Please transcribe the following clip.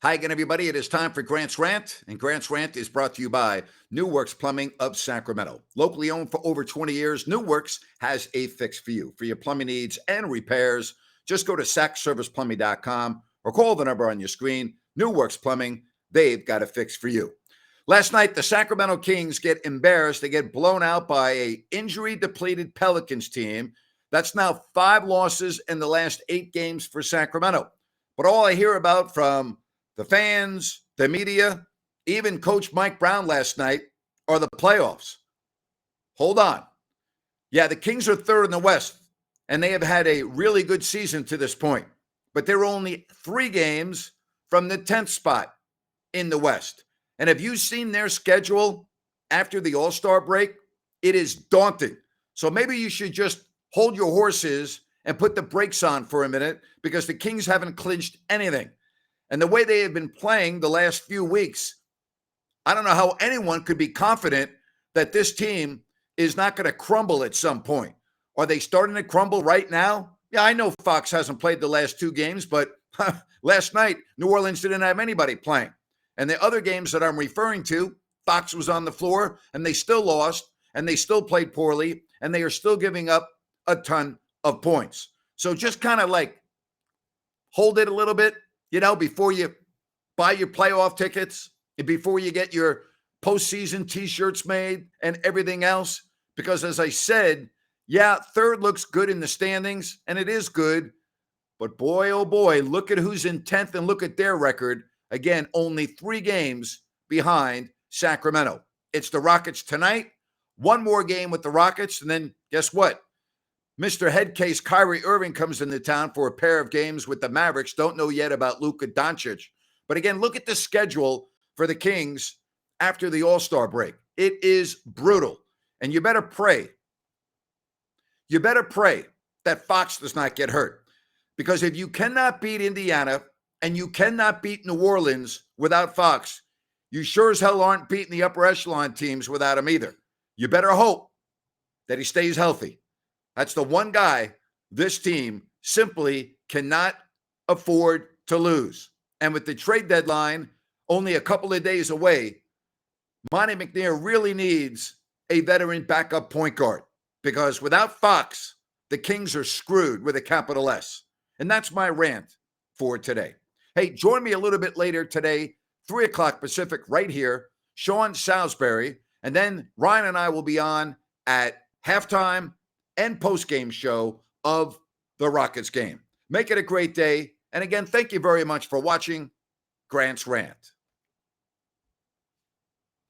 Hi again, everybody. It is time for Grant's Rant, and Grant's Rant is brought to you by New Works Plumbing of Sacramento. Locally owned for over 20 years, New Works has a fix for you. For your plumbing needs and repairs, just go to sacserviceplumbing.com or call the number on your screen. New Works Plumbing, they've got a fix for you. Last night, the Sacramento Kings get embarrassed. They get blown out by a injury-depleted Pelicans team. That's now 5 losses in the last 8 games for Sacramento. But all I hear about from the fans, the media, even Coach Mike Brown last night are the playoffs. Hold on. Yeah, the Kings are third in the West, and they have had a really good season to this point. But they're only 3 games from the 10th spot in the West. And have you seen their schedule after the All-Star break? It is daunting. So maybe you should just hold your horses and put the brakes on for a minute because the Kings haven't clinched anything. And the way they have been playing the last few weeks, I don't know how anyone could be confident that this team is not going to crumble at some point. Are they starting to crumble right now? Yeah, I know Fox hasn't played the last 2 games, but last night, New Orleans didn't have anybody playing. And the other games that I'm referring to, Fox was on the floor, and they still lost, and they still played poorly, and they are still giving up a ton of points. So just kind of like hold it a little bit. Before you buy your playoff tickets, before you get your postseason T-shirts made and everything else. Because as I said, yeah, third looks good in the standings, and it is good. But boy, oh boy, look at who's in 10th and look at their record. Again, only 3 games behind Sacramento. It's the Rockets tonight. 1 more game with the Rockets, and then guess what? Mr. Headcase Kyrie Irving comes into town for a pair of games with the Mavericks. Don't know yet about Luka Doncic. But again, look at the schedule for the Kings after the All-Star break. It is brutal. And you better pray. You better pray that Fox does not get hurt. Because if you cannot beat Indiana and you cannot beat New Orleans without Fox, you sure as hell aren't beating the upper echelon teams without him either. You better hope that he stays healthy. That's the one guy this team simply cannot afford to lose. And with the trade deadline only a couple of days away, Monty McNair really needs a veteran backup point guard because without Fox, the Kings are screwed with a capital S. And that's my rant for today. Hey, join me a little bit later today, 3 o'clock Pacific, right here, Sean Salisbury. And then Ryan and I will be on at halftime and post-game show of the Rockets game. Make it a great day. And again, thank you very much for watching Grant's Rant.